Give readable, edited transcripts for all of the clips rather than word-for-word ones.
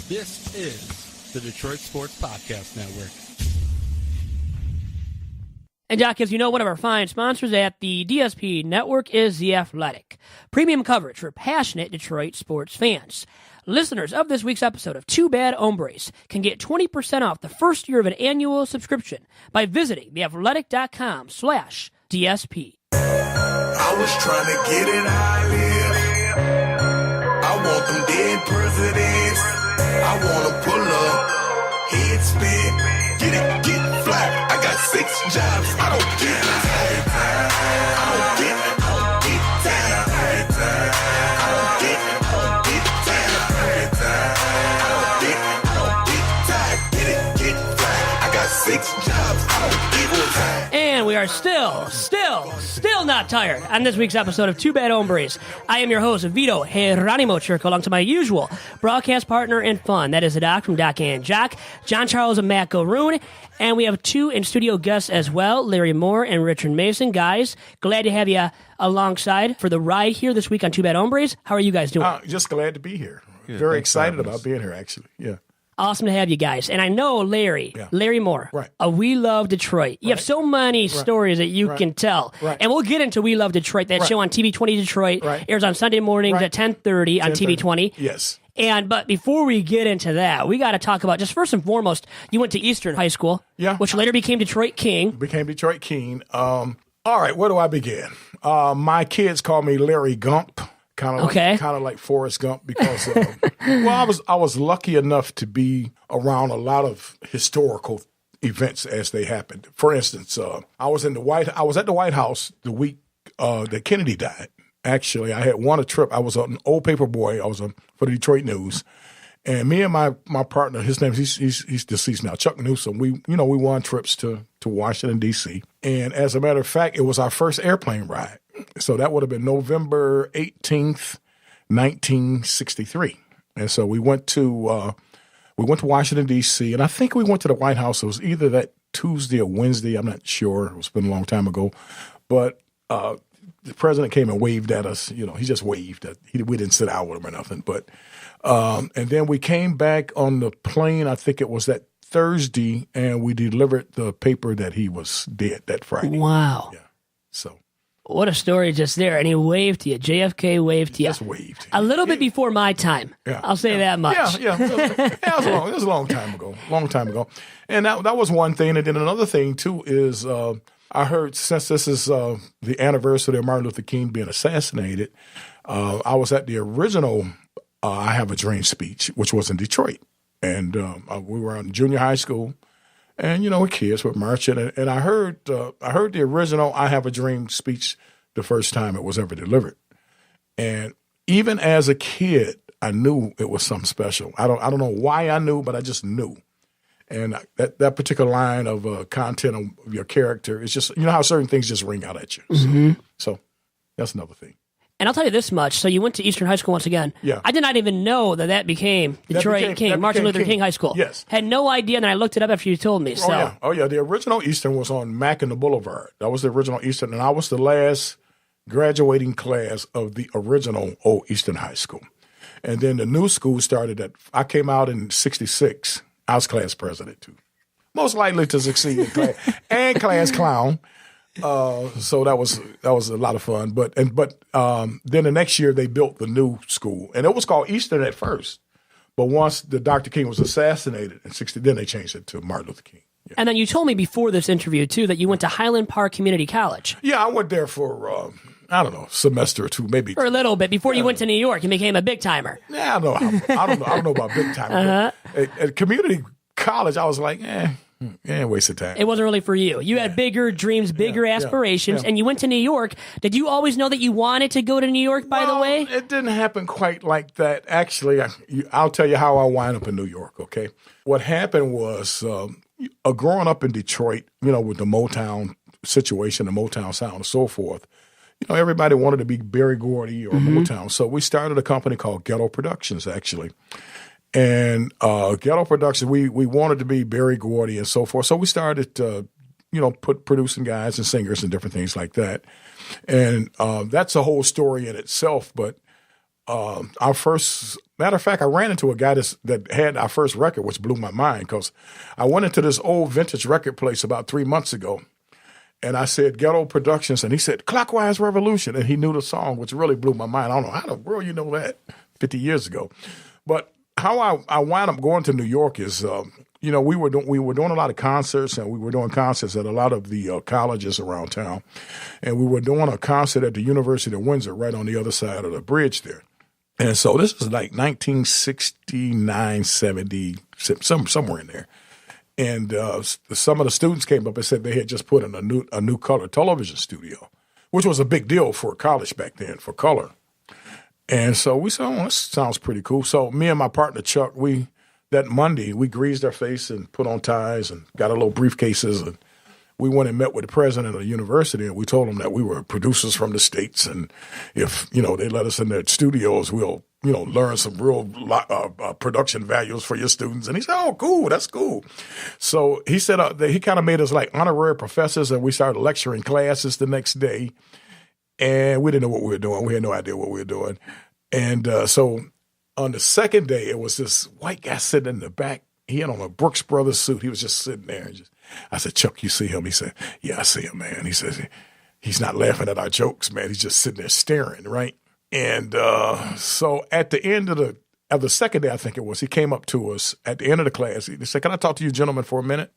This is the Detroit Sports Podcast Network. And Doc, as you know, one of our fine sponsors at the DSP network is The Athletic. Premium coverage for passionate Detroit sports fans. Listeners of this week's episode of Two Bad Hombres can get 20% off the first year of an annual subscription by visiting theathletic.com/DSP. I was trying to get it how I live. I want them dead presidents. I want to pull up, head spin, get it, get fly. I got 6 jobs, I don't get tired. I don't get tired. I don't get tired. Get it, get fly. I got 6 jobs, I don't get tired. And we are still not tired on this week's episode of Two Bad Hombres. I am your host, Vito Geronimo Churko, along to my usual broadcast partner in fun. That is the Doc from Doc and Jock, John Charles and Matt Garoon. And we have 2 in-studio guests as well, Larry Moore and Richard Mason. Guys, glad to have you alongside for the ride here this week on Two Bad Hombres. How are you guys doing? Just glad to be here. Very excited about being here, actually. Yeah. Awesome to have you guys. And I know Larry Moore, right. We Love Detroit. You have so many stories that you can tell. Right. And we'll get into We Love Detroit, that show on TV20 Detroit. Airs on Sunday mornings at 10:30 on TV20. Yes. But before we get into that, we got to talk about, just first and foremost, you went to Eastern High School, which later became Detroit King. All right, where do I begin? My kids call me Larry Gump. Kind of like Forrest Gump, because I was lucky enough to be around a lot of historical events as they happened. For instance, I was at the White House the week that Kennedy died. Actually, I had won a trip. I was an old paper boy. I was for the Detroit News, and me and my partner, his name he's deceased now, Chuck Newsom. We won trips to Washington D.C. And as a matter of fact, it was our first airplane ride. So that would have been November 18th, 1963. And so we went to Washington, D.C., and I think we went to the White House. It was either that Tuesday or Wednesday. I'm not sure. It's been a long time ago. But the president came and waved at us. He just waved. We didn't sit down with him or nothing. But and then we came back on the plane. I think it was that Thursday, and we delivered the paper that he was dead that Friday. Wow. Yeah. So. What a story just there. And he waved to you. JFK waved to you. Just waved. A little bit before my time. Yeah. I'll say that much. Yeah. It was a long time ago. And that was one thing. And then another thing, too, is I heard, since this is the anniversary of Martin Luther King being assassinated, I was at the original I Have a Dream speech, which was in Detroit. And we were in junior high school. And, kids were marching. And I heard the original I Have a Dream speech the first time it was ever delivered. And even as a kid, I knew it was something special. I don't know why I knew, but I just knew. And that particular line of content of your character, it's just, how certain things just ring out at you. Mm-hmm. So that's another thing. And I'll tell you this much. So you went to Eastern High School once again. Yeah. I did not even know that became Detroit King, Martin Luther King High School. Yes. Had no idea, and then I looked it up after you told me. So. Oh, yeah. The original Eastern was on Mackinac Boulevard. That was the original Eastern, and I was the last graduating class of the original old Eastern High School. And then the new school started I came out in 1966. I was class president, too. Most likely to succeed in class. And class clown. So that was a lot of fun. But then the next year they built the new school, and it was called Eastern at first. But once the Dr. King was assassinated in 1960, then they changed it to Martin Luther King. Yeah. And then you told me before this interview too that you went to Highland Park Community College. Yeah, I went there for a semester or two, maybe for a little bit before you went to New York. You became a big timer. Yeah, I don't know about big timer. At community college, I was like, waste of time. It wasn't really for you. You had bigger dreams, bigger aspirations, and you went to New York. Did you always know that you wanted to go to New York, by the way? It didn't happen quite like that. Actually, I'll tell you how I wound up in New York, okay? What happened was growing up in Detroit, with the Motown situation, the Motown sound and so forth, everybody wanted to be Berry Gordy or Motown. So we started a company called Ghetto Productions, actually. And Ghetto Productions, we wanted to be Berry Gordy and so forth. So we started, producing guys and singers and different things like that. And that's a whole story in itself. But our first, matter of fact, I ran into a guy that had our first record, which blew my mind because I went into this old vintage record place about 3 months ago. And I said, Ghetto Productions. And he said, Clockwise Revolution. And he knew the song, which really blew my mind. I don't know how the world you know that 50 years ago. But how I wound up going to New York is, we were doing a lot of concerts, and we were doing concerts at a lot of the colleges around town. And we were doing a concert at the University of Windsor right on the other side of the bridge there. And so this is like 1969, 70, somewhere in there. And some of the students came up and said they had just put in a new color television studio, which was a big deal for college back then, for color. And so we said, this sounds pretty cool. So me and my partner, Chuck, that Monday, we greased our face and put on ties and got our little briefcases. And we went and met with the president of the university, and we told him that we were producers from the States. And if, they let us in their studios, we'll learn some real production values for your students. And he said, oh, cool, that's cool. So he said that he kind of made us like honorary professors, and we started lecturing classes the next day. And we didn't know what we were doing. We had no idea what we were doing. And so on the second day, it was this white guy sitting in the back. He had on a Brooks Brothers suit. He was just sitting there. I said, Chuck, you see him? He said, yeah, I see him, man. He says, he's not laughing at our jokes, man. He's just sitting there staring, right? And so at the end of the second day, I think it was, he came up to us at the end of the class. He said, can I talk to you gentlemen for a minute?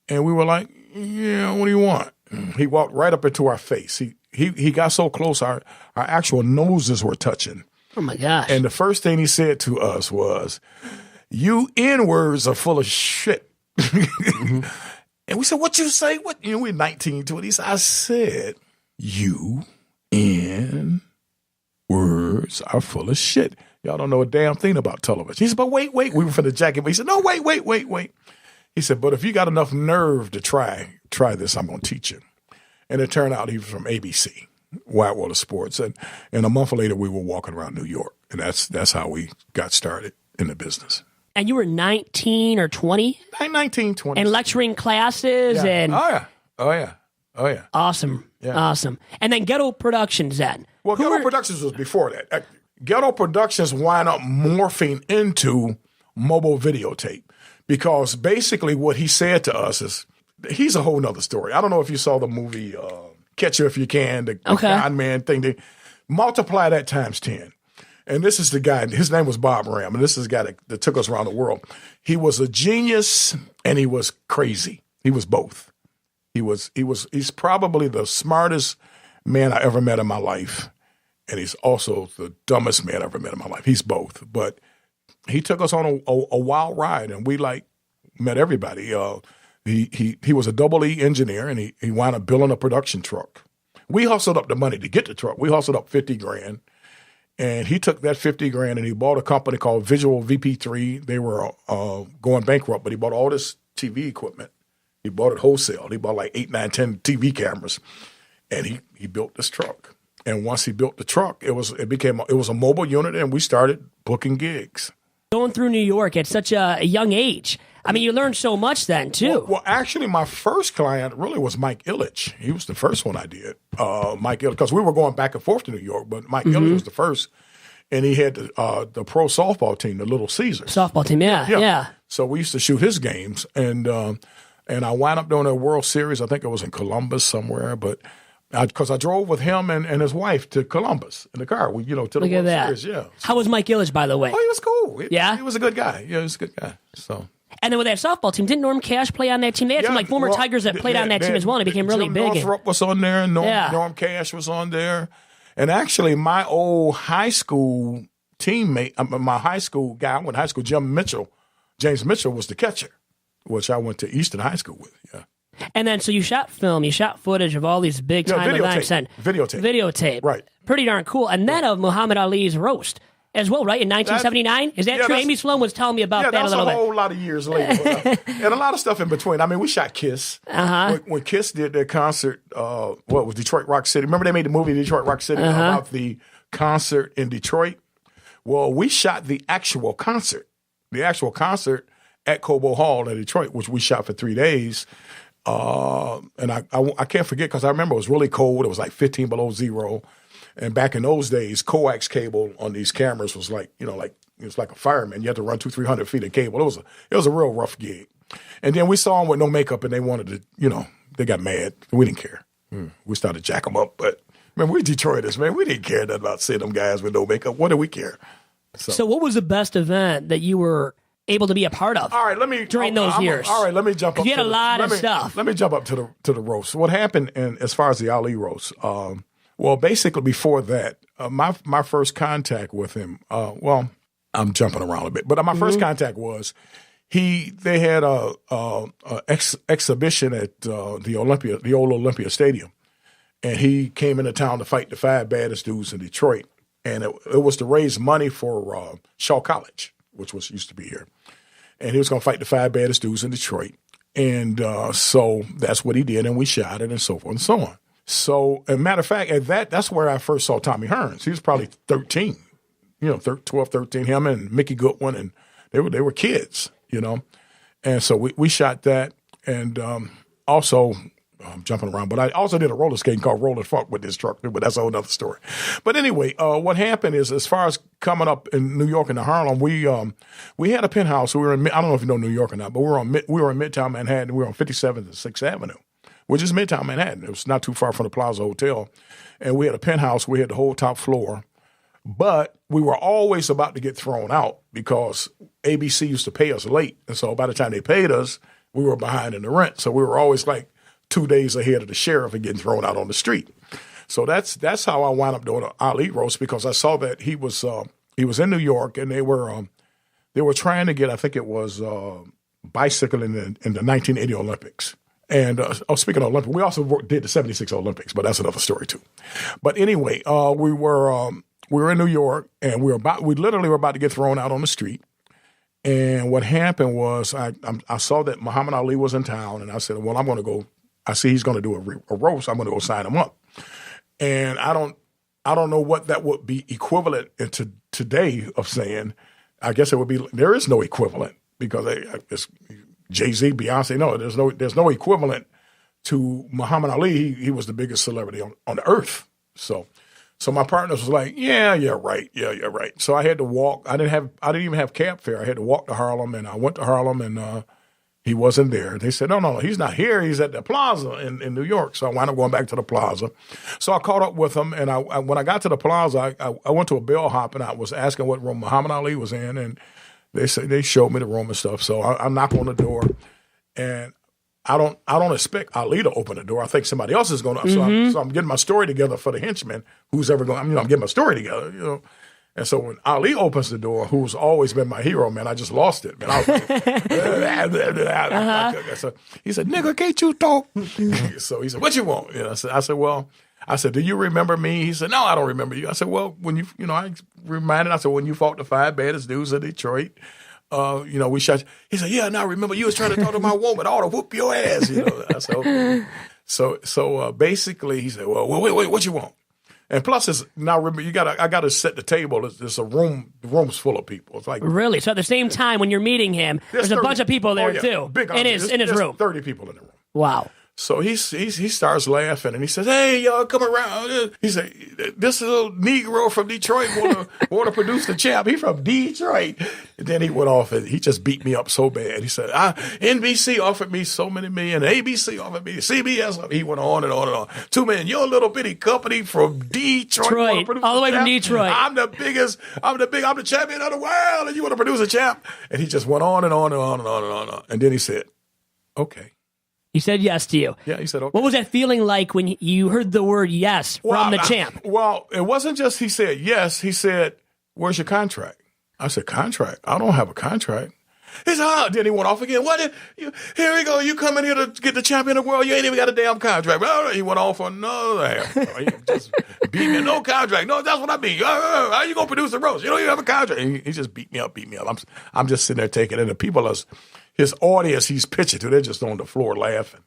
And we were like, yeah, what do you want? He walked right up into our face. He got so close, our actual noses were touching. Oh, my gosh. And the first thing he said to us was, you N-words are full of shit. Mm-hmm. And we said, what you say? What? We're 19, 20s. I said, you N-words are full of shit. Y'all don't know a damn thing about television. He said, but wait. We were for the jacket. But he said, no, wait. He said, but if you got enough nerve to try this, I'm going to teach you. And it turned out he was from ABC, Wide World of Sports. And a month later, we were walking around New York. And that's how we got started in the business. And you were 19 or 20? 19, 20. And lecturing classes and... Oh, yeah. Awesome. Yeah. Awesome. And then Ghetto Productions then. Well, Ghetto Productions was before that. Ghetto Productions wound up morphing into mobile videotape because basically what he said to us is, he's a whole nother story. I don't know if you saw the movie Catch You If You Can, the con man thing. They multiply that times 10. And this is the guy, his name was Bob Ram, and this is the guy that took us around the world. He was a genius and he was crazy. He was both. He's probably the smartest man I ever met in my life. And he's also the dumbest man I ever met in my life. He's both. But he took us on a wild ride, and we met everybody. He was a double E engineer, and he wound up building a production truck. We hustled up the money to get the truck. We hustled up $50,000. And he took that $50,000 and he bought a company called Visual VP3. They were going bankrupt, but he bought all this TV equipment. He bought it wholesale. He bought like 8, 9, 10 TV cameras, and he built this truck. And once he built the truck, it was a mobile unit, and we started booking gigs. Going through New York at such a young age. I mean, you learned so much then, too. Well, actually, my first client really was Mike Ilitch. He was the first one I did. Mike Ilitch, because we were going back and forth to New York, but Mike Ilitch was the first. And he had the pro softball team, the Little Caesars. Softball team, yeah. So we used to shoot his games. And I wound up doing a World Series. I think it was in Columbus somewhere, but because I drove with him and his wife to Columbus in the car. We, to the Look World at that. Series. Yeah. How was Mike Ilitch, by the way? Oh, he was cool. He was a good guy. Yeah, he was a good guy. So. And then with that softball team, didn't Norm Cash play on that team? They had some former Tigers that played on that team as well, and it became really Jim big. Northrup was on there, and Norm Cash was on there. And actually, my old high school teammate, my high school guy, I went to high school, James Mitchell was the catcher, which I went to Easton High School with, yeah. And then, so you shot film, you shot footage of all these big-time events. Videotape. Right. Pretty darn cool. And then of Muhammad Ali's roast as well, right, in 1979? Is that true? Amy Sloan was telling me about that a little bit. Yeah, that's a whole lot of years later. And a lot of stuff in between. I mean, we shot Kiss. When Kiss did their concert, what was Detroit Rock City? Remember they made the movie Detroit Rock City about the concert in Detroit? Well, we shot the actual concert at Cobo Hall in Detroit, which we shot for 3 days. And I can't forget because I remember it was really cold. It was like 15 below zero. And back in those days, coax cable on these cameras was like, it was like a fireman. You had to run 200-300 feet of cable. It was a real rough gig. And then we saw them with no makeup, and they wanted to, they got mad. We didn't care. We started to jack them up. But, man, we Detroiters, man. We didn't care nothing about seeing them guys with no makeup. What do we care? So what was the best event that you were able to be a part of? All right, during those years. All right, let me jump up. You had a lot of stuff. Let me jump up to the roast. What happened, as far as the Ali roast? Well, basically before that, my first contact with him. Well, I'm jumping around a bit, but my first contact was they had a exhibition at the old Olympia Stadium, and he came into town to fight the 5 baddest dudes in Detroit, and it was to raise money for Shaw College, which used to be here. And he was going to fight the 5 baddest dudes in Detroit. And so that's what he did, and we shot it and so forth and so on. So, as a matter of fact, that's where I first saw Tommy Hearns. He was probably 13, 12, 13, him and Mickey Goodwin, and they were kids, And so we shot that, and also I'm jumping around, but I also did a roller skating called Roller Funk with this truck, but that's a whole other story. But anyway, what happened is, as far as coming up in New York and Harlem, we had a penthouse. We were in, I don't know if you know New York or not, but we were in Midtown Manhattan. We were on 57th and 6th Avenue, which is Midtown Manhattan. It was not too far from the Plaza Hotel, and we had a penthouse. We had the whole top floor, but we were always about to get thrown out because ABC used to pay us late, and so by the time they paid us, we were behind in the rent. So we were always like 2 days ahead of the sheriff and getting thrown out on the street. So that's how I wound up doing an Ali roast, because I saw that he was in New York, and they were trying to get, I think it was bicycling in the 1980 Olympics. And speaking of Olympics, we also did the 76 Olympics, but that's another story too. But anyway, we were in New York, and we literally were about to get thrown out on the street. And what happened was I saw that Muhammad Ali was in town, and I said, well, I'm going to go. I see he's going to do a roast. I'm going to go sign him up. And I don't know what that would be equivalent to today of saying. I guess it would be, there is no equivalent, because it's Jay-Z, Beyonce. No, there's no equivalent to Muhammad Ali. He was the biggest celebrity on the earth. So my partners was like, yeah, you're right. Yeah, you're right. So I had to walk. I didn't even have cab fare. I had to walk to Harlem, and I went to Harlem, and he wasn't there. They said, no, he's not here. He's at the Plaza in New York. So I wound up going back to the Plaza. So I caught up with him, and when I got to the Plaza, I went to a bellhop, and I was asking what room Muhammad Ali was in, and they showed me the room and stuff. So I knock on the door, and I don't expect Ali to open the door. I think somebody else is going to. So I'm getting my story together for the henchman, who's ever going. I'm getting my story together, And so when Ali opens the door, who's always been my hero, man, I just lost it, man. I was like, so he said, "Nigga, can't you talk?" So he said, "What you want?" I said, "Do you remember me?" He said, "No, I don't remember you." I said, "Well, when I reminded. I said, when you fought the 5 baddest dudes in Detroit, we shot you." He said, "Yeah, now I remember you was trying to talk to my woman. I ought to whoop your ass." I said, "Okay." So basically, he said, "Well, wait, what you want?" And plus, remember, I gotta set the table. It's a room. The room's full of people. It's like, really. So at the same time, when you're meeting him, there's a bunch of people there too. Big in his room. 30 people in the room. Wow. So he starts laughing, and he says, "Hey, y'all, come around." He said, "This little Negro from Detroit want to produce the champ. He from Detroit." And then he went off, and he just beat me up so bad. He said, "NBC offered me so many million. ABC offered me. CBS." He went on and on and on. 2 million. Your little bitty company from Detroit, all the way from Detroit. I'm the biggest. I'm the champion of the world, and you want to produce a champ? And he just went on and on and on and on and on. And then he said, "Okay." He said yes to you. Yeah, he said okay. What was that feeling like when you heard the word yes from the champ? Well, it wasn't just he said yes. He said, "Where's your contract?" I said, "Contract? I don't have a contract." He said, "Oh." Then he went off again. Here we go. You come in here to get the champion of the world. You ain't even got a damn contract. He went off for another half. He just beat me. No contract. No, that's what I mean. How you going to produce a roast? You don't even have a contract. He just beat me up. I'm just sitting there taking it. And the people his audience he's pitching to, they're just on the floor laughing.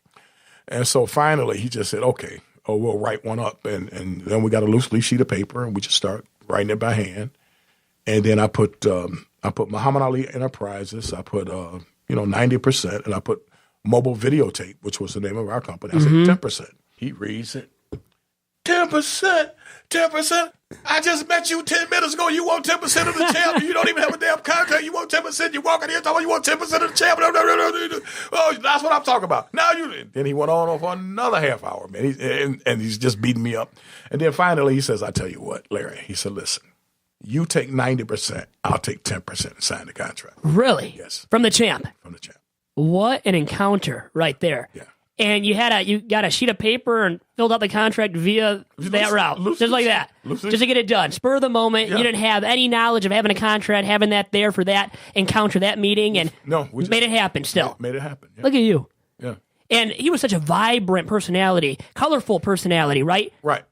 And so finally he just said, "Okay, we'll write one up." And then we got a loose leaf sheet of paper, and we just start writing it by hand. And then I put Muhammad Ali Enterprises. I put 90%, and I put Mobile Videotape, which was the name of our company. I said 10%. He reads it, 10%. I just met you 10 minutes ago. You want 10% of the champ. You don't even have a damn contract. You want 10%. You walk in here talking, you want 10% of the champ. Oh, that's what I'm talking about. Now you. Then he went on for another half hour, man. And he's just beating me up. And then finally he says, I tell you what, Larry. He said, listen, you take 90%. I'll take 10% and sign the contract. Really? Yes. From the champ? From the champ. What an encounter right there. Yeah. And you got a sheet of paper and filled out the contract via that route, just like that, just to get it done. Spur of the moment. Yeah. You didn't have any knowledge of having a contract, having that there for that encounter, that meeting, and we made it happen still. Made it happen. Yeah. Look at you. Yeah. And he was such a vibrant personality, colorful personality, right? Right.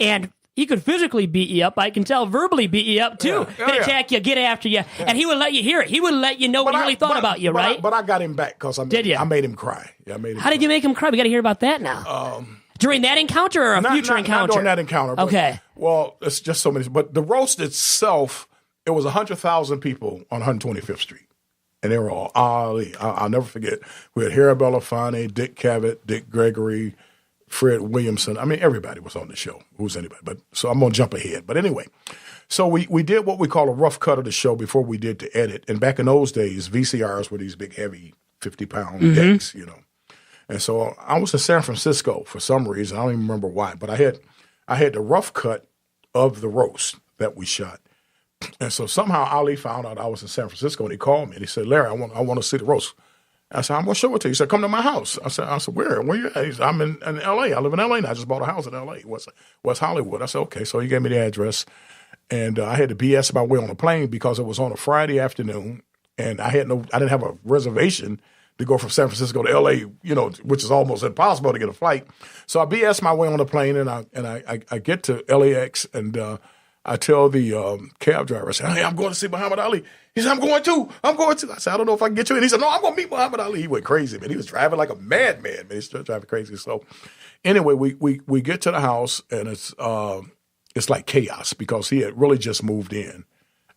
And he could physically beat you up. I can tell verbally beat you up, too. Attack you, get after you. Yeah. And he would let you hear it. He would let you know what he really thought about you, right? But I got him back because I made him cry. Yeah, I made him How did you make him cry? We got to hear about that now. During that encounter or a future encounter? Not during that encounter. But, okay. Well, it's just so many. But the roast itself, it was 100,000 people on 125th Street. And they were all Ali. I'll never forget. We had Harry Belafonte, Dick Cavett, Dick Gregory, Fred Williamson. I mean, everybody was on the show. Who's anybody? But so I'm going to jump ahead. But anyway, so we did what we call a rough cut of the show before we did the edit. And back in those days, VCRs were these big, heavy 50-pound decks, you know. And so I was in San Francisco for some reason. I don't even remember why. But I had the rough cut of the roast that we shot. And so somehow Ali found out I was in San Francisco, and he called me and he said, Larry, I want to see the roast. I said, I'm going to show it to you. He said, come to my house. I said, where? Where you at? He said, I'm in L.A. I live in L.A. now. I just bought a house in L.A. West Hollywood. I said, okay. So he gave me the address. And I had to BS my way on a plane because it was on a Friday afternoon. And I didn't have a reservation to go from San Francisco to L.A., you know, which is almost impossible to get a flight. So I BS my way on the plane, and I get to LAX, and I tell the cab driver, I said, hey, I'm going to see Muhammad Ali. He said, I'm going to. I said, I don't know if I can get you in. He said, no, I'm going to meet Muhammad Ali. He went crazy, man. He was driving like a madman, man. He's still driving crazy. So anyway, we get to the house, and it's like chaos because he had really just moved in.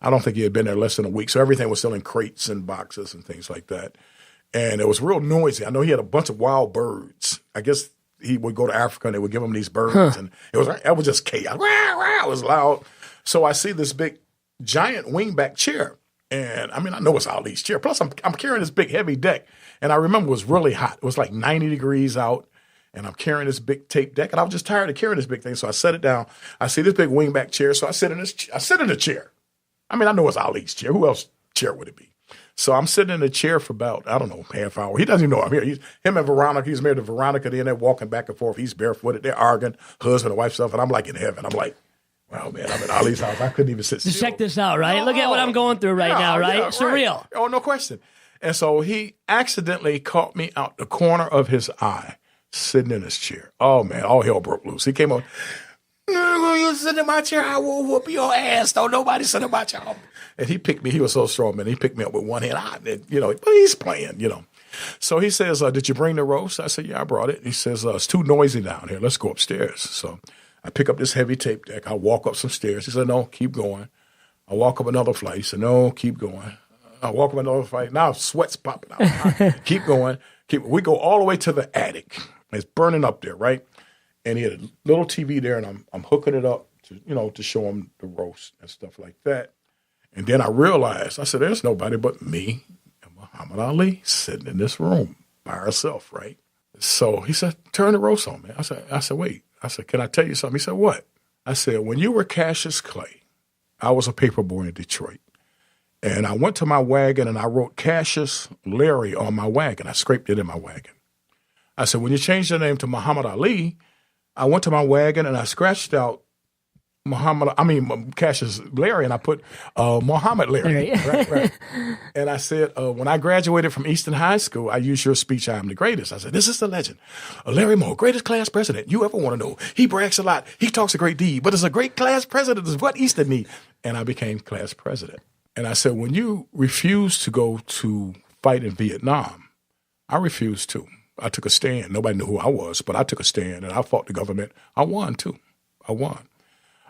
I don't think he had been there less than a week. So everything was still in crates and boxes and things like that. And it was real noisy. I know he had a bunch of wild birds. I guess he would go to Africa and they would give him these birds. And it was just chaos. It was loud. So I see this big, giant wingback chair. And I mean, I know it's Ali's chair. Plus, I'm carrying this big, heavy deck. And I remember it was really hot. It was like 90 degrees out. And I'm carrying this big tape deck. And I was just tired of carrying this big thing. So I set it down. I see this big wingback chair. So I sit in the chair. I mean, I know it's Ali's chair. Who else chair would it be? So I'm sitting in the chair for about, I don't know, half hour. He doesn't even know I'm here. Him and Veronica, he's married to Veronica. They're walking back and forth. He's barefooted. They're arguing, husband and wife stuff. And I'm like in heaven. I'm like, wow, man, I'm at Ali's house. I couldn't even sit still. Just check this out, right? Look at what I'm going through right now, right? Yeah, surreal. Right. Oh, no question. And so he accidentally caught me out the corner of his eye, sitting in his chair. Oh, man, all hell broke loose. He came on, you sit in my chair, I will whoop your ass. Don't nobody sit in my chair. And he picked me. He was so strong, man. He picked me up with one hand. But he's playing, So he says, did you bring the roast? I said, yeah, I brought it. He says, it's too noisy down here. Let's go upstairs. So I pick up this heavy tape deck. I walk up some stairs. He said, no, keep going. I walk up another flight. He said, no, keep going. I walk up another flight. Now sweat's popping out. Keep going. We go all the way to the attic. It's burning up there, right? And he had a little TV there, and I'm hooking it up to show him the roast and stuff like that. And then I realized, I said, there's nobody but me and Muhammad Ali sitting in this room by herself, right? So he said, turn the roast on, man. I said, wait. I said, can I tell you something? He said, what? I said, when you were Cassius Clay, I was a paper boy in Detroit. And I went to my wagon and I wrote Cassius Larry on my wagon. I scraped it in my wagon. I said, when you changed your name to Muhammad Ali, I went to my wagon and I scratched out Cassius Larry, and I put Muhammad Larry. Right. And I said, when I graduated from Easton High School, I used your speech, I am the greatest. I said, this is the legend. Larry Moore, greatest class president you ever want to know. He brags a lot. He talks a great deal, but as a great class president is what Easton needs. And I became class president. And I said, when you refused to go to fight in Vietnam, I refused to. I took a stand. Nobody knew who I was, but I took a stand, and I fought the government. I won, too. I won.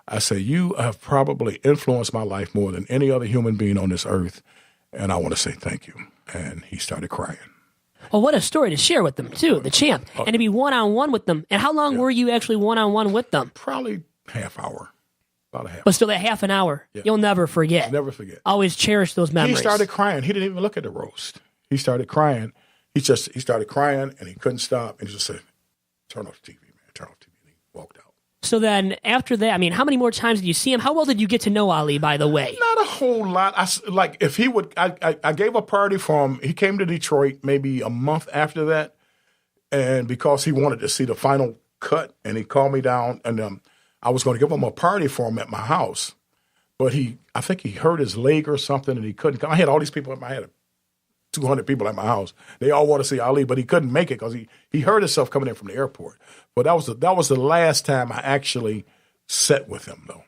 I say, you have probably influenced my life more than any other human being on this earth, and I want to say thank you. And he started crying. Oh, what a story to share with them, too, the champ. And to be one-on-one with them. And how long were you actually one-on-one with them? Probably half hour. About a half. But still, that half an hour, you'll never forget. Never forget. Always cherish those memories. He started crying. He didn't even look at the roast. He started crying. He started crying, and he couldn't stop. And he just said, turn off the TV, man. Turn off the TV. And he walked out. So then, after that, I mean, how many more times did you see him? How well did you get to know Ali, by the way? Not a whole lot. If he would, I gave a party for him. He came to Detroit maybe a month after that, and because he wanted to see the final cut, and he called me down, and I was going to give him a party for him at my house, but I think he hurt his leg or something, and he couldn't come. I had all these people I had 200 people at my house. They all want to see Ali, but he couldn't make it because he hurt himself coming in from the airport. But that was the last time I actually sat with him, though,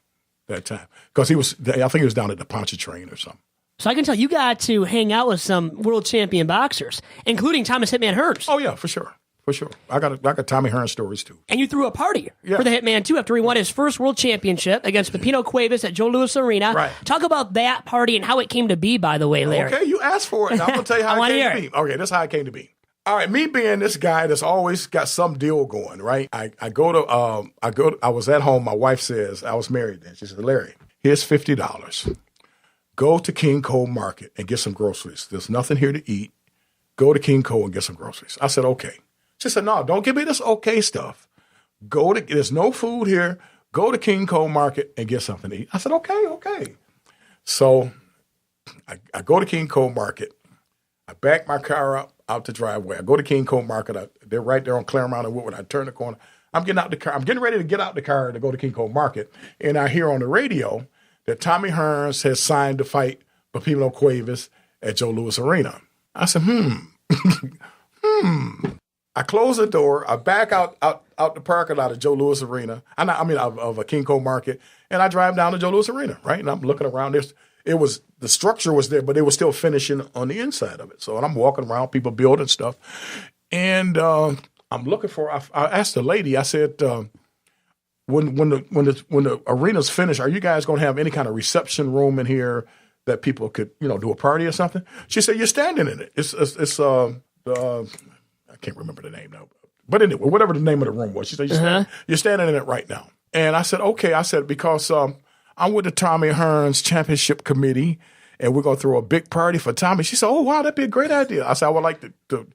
that time. Because I think he was down at the Pontchartrain or something. So I can tell you got to hang out with some world champion boxers, including Thomas Hitman Hearns. Oh, yeah, for sure. For sure. I got Tommy Hearns stories, too. And you threw a party for the Hitman, too, after he won his first world championship against Pipino Cuevas at Joe Louis Arena. Right. Talk about that party and how it came to be, by the way, Larry. Okay, you asked for it. I'm going to tell you how it came to be. Okay, this is how it came to be. All right, me being this guy that's always got some deal going, right? I was at home. My wife says, I was married then. She said, Larry, here's $50. Go to King Cole Market and get some groceries. There's nothing here to eat. Go to King Cole and get some groceries. I said, okay. She said, no, don't give me this okay stuff. There's no food here. Go to King Cole Market and get something to eat. I said, okay. So I go to King Cole Market. I back my car up out the driveway. I go to King Cole Market. They're right there on Claremont and Woodward. I turn the corner. I'm getting out the car. I'm getting ready to get out the car to go to King Cole Market. And I hear on the radio that Tommy Hearns has signed to fight Pipino Cuevas at Joe Louis Arena. I said, I close the door. I back out the parking lot of Joe Louis Arena. Of a King Cole Market, and I drive down to Joe Louis Arena. Right, and I'm looking around. The structure was there, but they were still finishing on the inside of it. So, and I'm walking around, people building stuff, and I'm looking for. I asked the lady. I said, when the arena's finished, are you guys going to have any kind of reception room in here that people could do a party or something? She said, you're standing in it. It's I can't remember the name now. But anyway, whatever the name of the room was, she said, you're standing in it right now. And I said, okay. I said, because I'm with the Tommy Hearns Championship Committee, and we're going to throw a big party for Tommy. She said, oh, wow, that'd be a great idea. I said, I would like to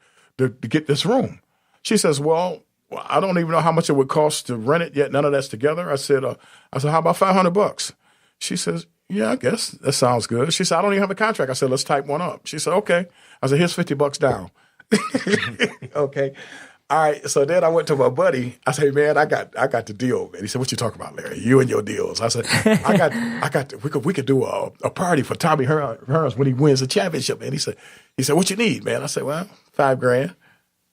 get this room. She says, well, I don't even know how much it would cost to rent it yet. None of that's together. I said, how about $500? She says, yeah, I guess that sounds good. She said, I don't even have a contract. I said, let's type one up. She said, okay. I said, here's $50 down. Okay. All right. So then I went to my buddy. I said, man, I got the deal, man. He said, what you talking about, Larry? You and your deals. I said, we could do a party for Tommy Hearns when he wins the championship. And he said, what you need, man? I said, well, $5,000.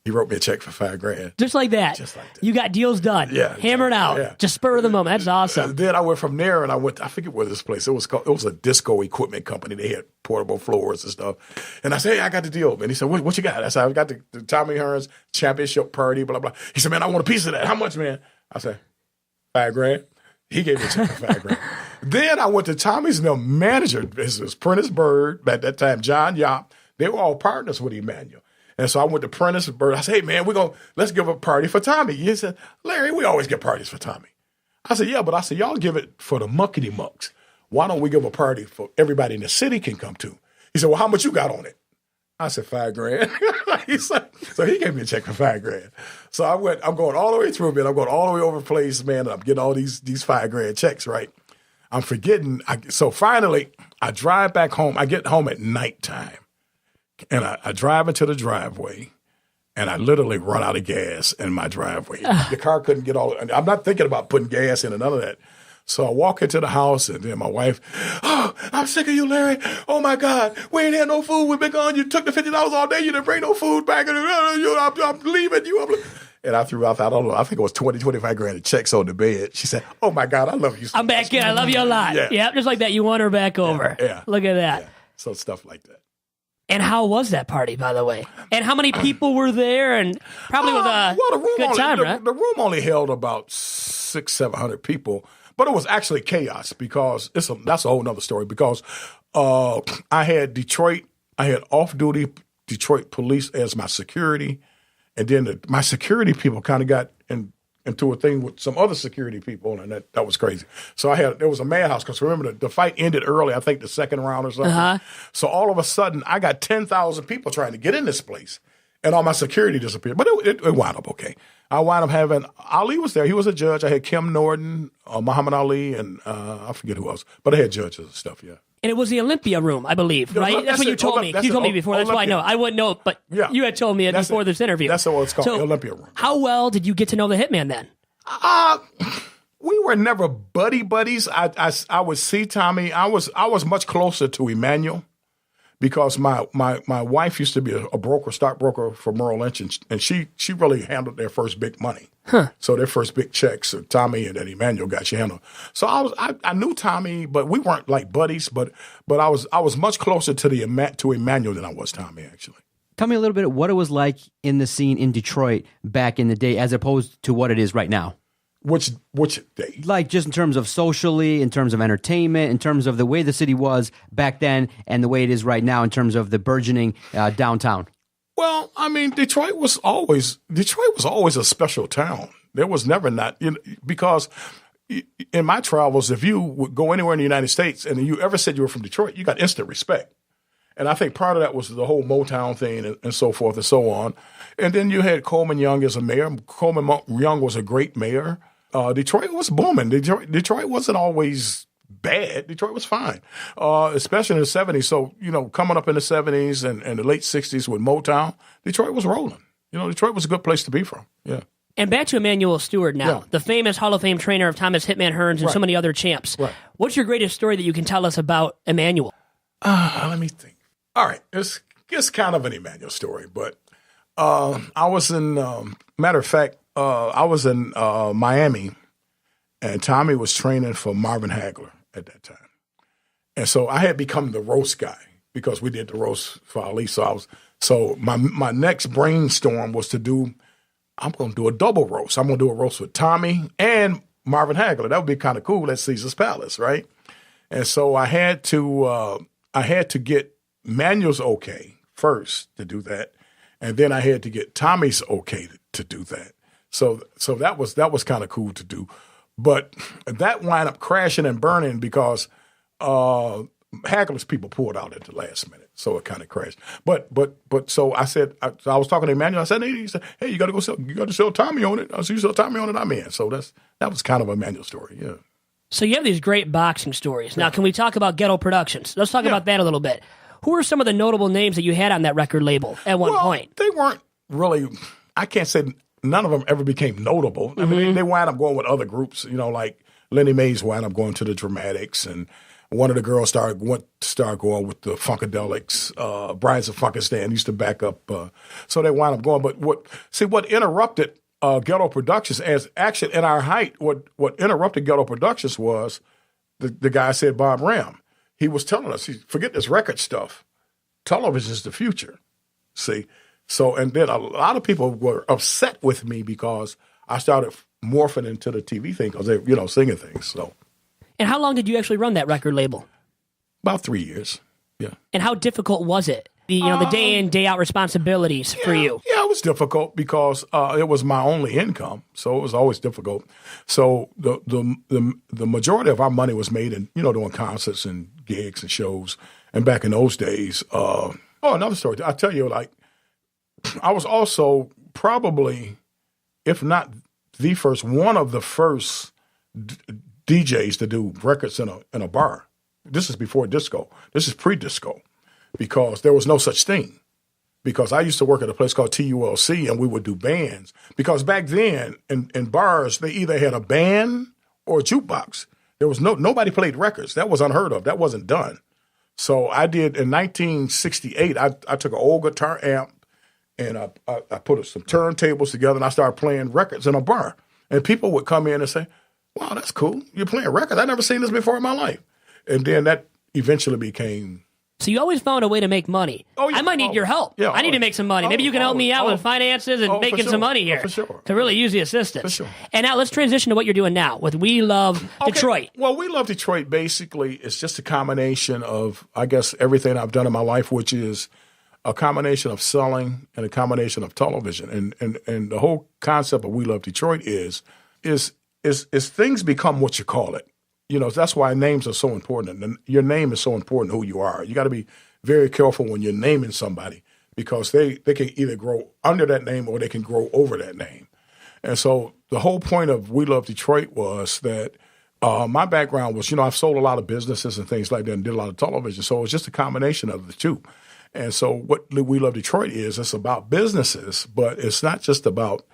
He wrote me a check for $5,000. Just like that. You got deals done. Yeah. Hammered out. Yeah. Just spur of the moment. That's awesome. Then I went from there and I forget what this place. It was a disco equipment company. They had portable floors and stuff. And I said, hey, I got the deal, man. He said, what you got? I said, I got the Tommy Hearns championship party, blah, blah. He said, man, I want a piece of that. How much, man? I said, $5,000. He gave me a check for $5,000. Then I went to Tommy's manager. This was Prentice Bird. At that time, John Yop. They were all partners with Emmanuel. And so I went to Prentice Bird. I said, hey, man, let's give a party for Tommy. He said, Larry, we always get parties for Tommy. I said, yeah, but I said, y'all give it for the muckety mucks. Why don't we give a party for everybody in the city can come to? He said, well, how much you got on it? I said, $5,000. He said, so he gave me a check for $5,000. So I'm going all the way through, man. I'm going all the way over the place, man. And I'm getting all these $5,000 checks, right? I'm forgetting. So finally, I drive back home. I get home at nighttime. And I drive into the driveway, and I literally run out of gas in my driveway. The car couldn't get all. I'm not thinking about putting gas in and none of that. So I walk into the house, and then my wife, oh, I'm sick of you, Larry. Oh, my God. We ain't had no food. We've been gone. You took the $50 all day. You didn't bring no food back. I'm leaving you. And I threw out, I don't know, I think it was $25,000 of checks on the bed. She said, oh, my God, I love you so I'm back in. I love you a lot. Yeah. Yep, just like that. You won her back over. Yeah. Look at that. Yeah. So stuff like that. And how was that party, by the way? And how many people were there? And probably with a good time, right? The room only held about 600-700 people, but it was actually chaos because that's a whole nother story. Because I had Detroit, I had off-duty Detroit police as my security. And then my security people kind of got into a thing with some other security people, and that was crazy. So there was a madhouse, because remember, the fight ended early, I think the second round or something. Uh-huh. So all of a sudden, I got 10,000 people trying to get in this place, and all my security disappeared. But it wound up okay. I wound up having, Ali was there. He was a judge. I had Kim Norton, Muhammad Ali, and I forget who else. But I had judges and stuff, yeah. And it was the Olympia room, I believe, right? That's what you told me. You told me before. That's why I know. I wouldn't know, but you had told me it before this interview. That's what it's called, the Olympia room. How well did you get to know the Hitman then? We were never buddies. I would see Tommy. I was much closer to Emmanuel, because my wife used to be a stockbroker for Merrill Lynch, and she really handled their first big money. Huh. So their first big checks, Tommy and then Emmanuel got you handled. So I knew Tommy, but we weren't like buddies. But I was much closer to Emmanuel than I was Tommy, actually. Tell me a little bit what it was like in the scene in Detroit back in the day, as opposed to what it is right now. Which day? Like just in terms of socially, in terms of entertainment, in terms of the way the city was back then and the way it is right now in terms of the burgeoning downtown. Well, I mean, Detroit was always a special town. There was never not, because in my travels, if you would go anywhere in the United States and you ever said you were from Detroit, you got instant respect. And I think part of that was the whole Motown thing and so forth and so on. And then you had Coleman Young as a mayor. Coleman Young was a great mayor. Detroit was booming. Detroit wasn't always bad. Detroit was fine, especially in the 70s. So, coming up in the 70s and the late 60s with Motown, Detroit was rolling. Detroit was a good place to be from. Yeah. And back to Emmanuel Stewart now, the famous Hall of Fame trainer of Thomas Hitman Hearns and so many other champs. Right. What's your greatest story that you can tell us about Emmanuel? Let me think. All right. It's kind of an Emmanuel story, but I was in, matter of fact, I was in Miami, and Tommy was training for Marvin Hagler at that time. And so I had become the roast guy, because we did the roast for Ali. So my next brainstorm was I'm going to do a double roast. I'm going to do a roast with Tommy and Marvin Hagler. That would be kind of cool at Caesar's Palace, right? And so I had to get Manuel's okay first to do that, and then I had to get Tommy's okay to do that. So that was kind of cool to do, but that wound up crashing and burning because Hagler's people pulled out at the last minute, so it kind of crashed. But so I said, I was talking to Emmanuel. I said, he said, hey, you got to sell Tommy on it. I said, you sell Tommy on it, I'm in. So that was kind of Emmanuel's story, yeah. So you have these great boxing stories. Now, can we talk about Ghetto Productions? Let's talk about that a little bit. Who are some of the notable names that you had on that record label at one point? They weren't really, I can't say none of them ever became notable. I mean, they wound up going with other groups, like Lenny Mays wound up going to the Dramatics, and one of the girls started going with the Funkadelics. Brian's of Funkistan used to back up. So they wound up going. But what interrupted Ghetto Productions, as actually in our height, what interrupted Ghetto Productions was the guy said, Bob Ram. He was telling us, forget this record stuff. Television is the future. See? So, and then a lot of people were upset with me because I started morphing into the TV thing because they, singing things. So. And how long did you actually run that record label? About 3 years. Yeah. And how difficult was it? The day in, day out responsibilities for you? Yeah, it was difficult because it was my only income, so it was always difficult. So the majority of our money was made in doing concerts and gigs and shows. And back in those days, another story. I tell you, I was also probably, if not the first, one of the first DJs to do records in a bar. This is before disco. This is pre-disco. Because there was no such thing. Because I used to work at a place called TULC, and we would do bands. Because back then, in bars, they either had a band or a jukebox. There was nobody played records. That was unheard of. That wasn't done. So I did, in 1968, I took an old guitar amp, and I put some turntables together, and I started playing records in a bar. And people would come in and say, wow, that's cool. You're playing records. I've never seen this before in my life. And then that eventually became... So you always found a way to make money. Oh, yeah. I might need your help. Yeah, I need to make some money. Maybe you can help me out with finances and making some money here. For sure. To really use the assistance. For sure. And now let's transition to what you're doing now with We Love Detroit. Well, We Love Detroit basically is just a combination of, I guess, everything I've done in my life, which is a combination of selling and a combination of television. And the whole concept of We Love Detroit is things become what you call it. You know, that's why names are so important. And your name is so important, who you are. You got to be very careful when you're naming somebody because they can either grow under that name or they can grow over that name. And so the whole point of We Love Detroit was that my background was, I've sold a lot of businesses and things like that and did a lot of television. So it was just a combination of the two. And so what We Love Detroit is, it's about businesses, but it's not just about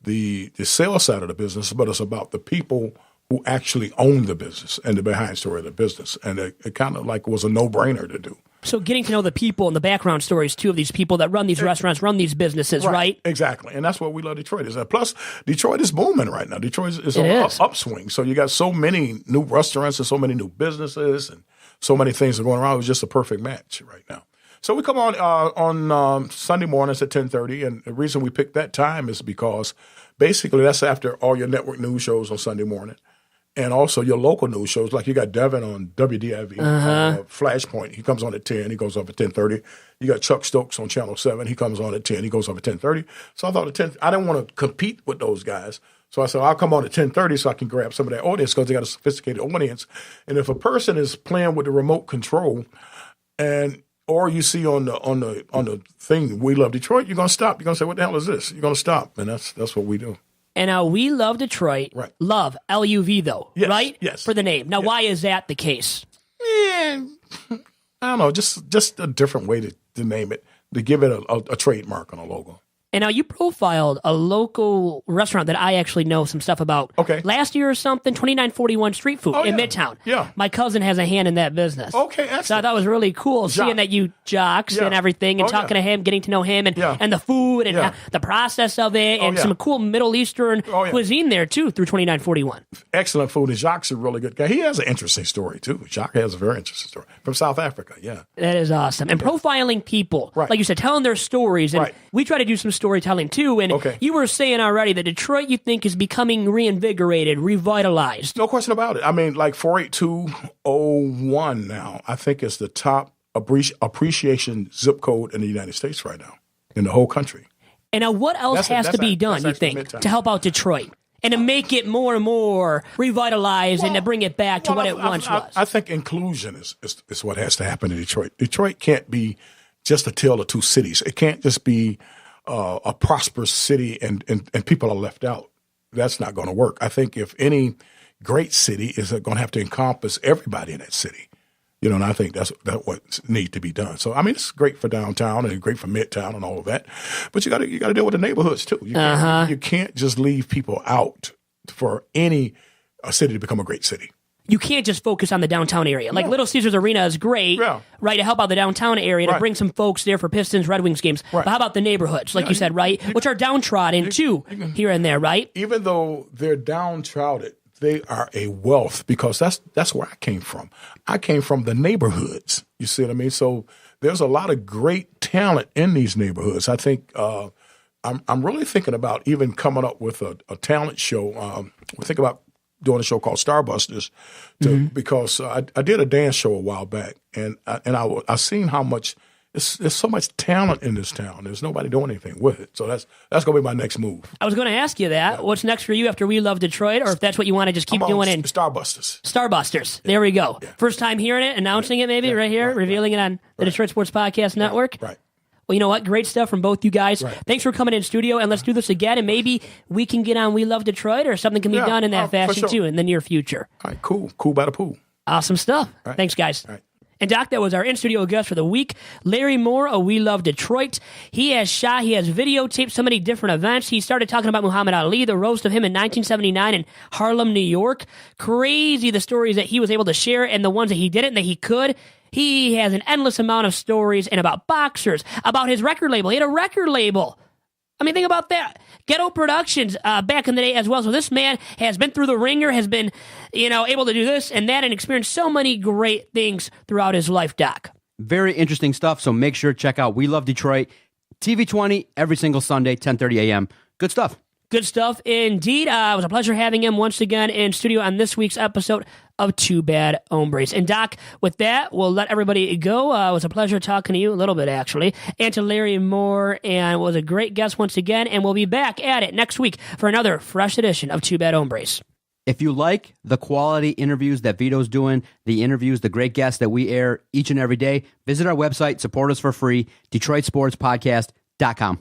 the sales side of the business, but it's about the people who actually own the business and the behind story of the business. And it kind of like was a no-brainer to do. So getting to know the people and the background stories, too, of these people that run these restaurants, run these businesses, right? Exactly. And that's what We Love Detroit is. Plus, Detroit is booming right now. Detroit is on upswing. So you got so many new restaurants and so many new businesses and so many things are going around. It was just a perfect match right now. So we come on Sunday mornings at 10:30, and the reason we picked that time is because basically that's after all your network news shows on Sunday morning. And also your local news shows, like you got Devin on WDIV, Flashpoint. He comes on at 10. He goes up at 10:30. You got Chuck Stokes on Channel 7. He comes on at 10. He goes up at 10:30. So I thought at 10, I didn't want to compete with those guys. So I said, I'll come on at 10:30 so I can grab some of that audience because they got a sophisticated audience. And if a person is playing with the remote control or you see on the thing, We Love Detroit, you're going to stop. You're going to say, what the hell is this? You're going to stop. And that's what we do. And now We Love Detroit. Right. Love, L-U-V, though, yes, right? Yes. For the name. Now, why is that the case? I don't know, just a different way to name it, to give it a trademark on a logo. And now you profiled a local restaurant that I actually know some stuff about. Okay. Last year or something, 2941 Street Food in Midtown. Yeah. My cousin has a hand in that business. Okay, excellent. So I thought it was really cool seeing that you jocks and everything and talking to him, getting to know him and the food and the process of it and some cool Middle Eastern cuisine there too through 2941. Excellent food. And Jacques is a really good guy. He has an interesting story too. Jacques has a very interesting story from South Africa. Yeah. That is awesome. And profiling people, like you said, telling their stories. And we try to do some storytelling too. And you were saying already that Detroit, you think, is becoming reinvigorated, revitalized. No question about it. I mean, like 48201 now, I think is the top appreciation zip code in the United States right now, in the whole country. And now what else has to be done, you think, to help out Detroit? And to make it more and more revitalized and to bring it back to what it once was. I think inclusion is what has to happen in Detroit. Detroit can't be just a tale of two cities. It can't just be a prosperous city and people are left out. That's not going to work. I think if any great city is going to have to encompass everybody in that city. And I think that's what needs to be done. So, I mean, it's great for downtown and great for midtown and all of that. But you got to deal with the neighborhoods, too. You can't just leave people out for any city to become a great city. You can't just focus on the downtown area. Like Little Caesars Arena is great, right, to help out the downtown area, to bring some folks there for Pistons, Red Wings games. But how about the neighborhoods, like you said, right, which are downtrodden, too, here and there, right? Even though they're downtrodden, they are a wealth because that's where I came from. I came from the neighborhoods. You see what I mean? So there's a lot of great talent in these neighborhoods. I think I'm really thinking about even coming up with a talent show. We think about doing a show called Starbusters because I did a dance show a while back, and I seen how much there's so much talent in this town. There's nobody doing anything with it. So that's going to be my next move. I was going to ask you that. What's next for you after We Love Detroit, or if that's what you want to just keep doing in Starbusters. Starbusters. There we go. Yeah. First time hearing it, announcing it maybe right here, revealing it on the Detroit Sports Podcast Network. Right. Well, you know what? Great stuff from both you guys. Right. Thanks for coming in studio, and let's do this again, and maybe we can get on We Love Detroit, or something can be done in that fashion, too, in the near future. All right, cool. Cool by the pool. Awesome stuff. Right. Thanks, guys. All right. And Doc, that was our in-studio guest for the week, Larry Moore of We Love Detroit. He has videotaped so many different events. He started talking about Muhammad Ali, the roast of him in 1979 in Harlem, New York. Crazy the stories that he was able to share and the ones that he didn't, that he could. He has an endless amount of stories and about boxers, about his record label. He had a record label. I mean, think about that. Ghetto Productions back in the day as well. So this man has been through the ringer, has been, able to do this and that and experienced so many great things throughout his life, Doc. Very interesting stuff. So make sure to check out We Love Detroit, TV20 every single Sunday, 10:30 a.m. Good stuff. Good stuff indeed. It was a pleasure having him once again in studio on this week's episode of Two Bad Hombres. And Doc, with that, we'll let everybody go. It was a pleasure talking to you a little bit, actually, and to Larry Moore, and was a great guest once again. And we'll be back at it next week for another fresh edition of Two Bad Hombres. If you like the quality interviews that Vito's doing, the interviews, the great guests that we air each and every day, visit our website, support us for free, DetroitSportsPodcast.com.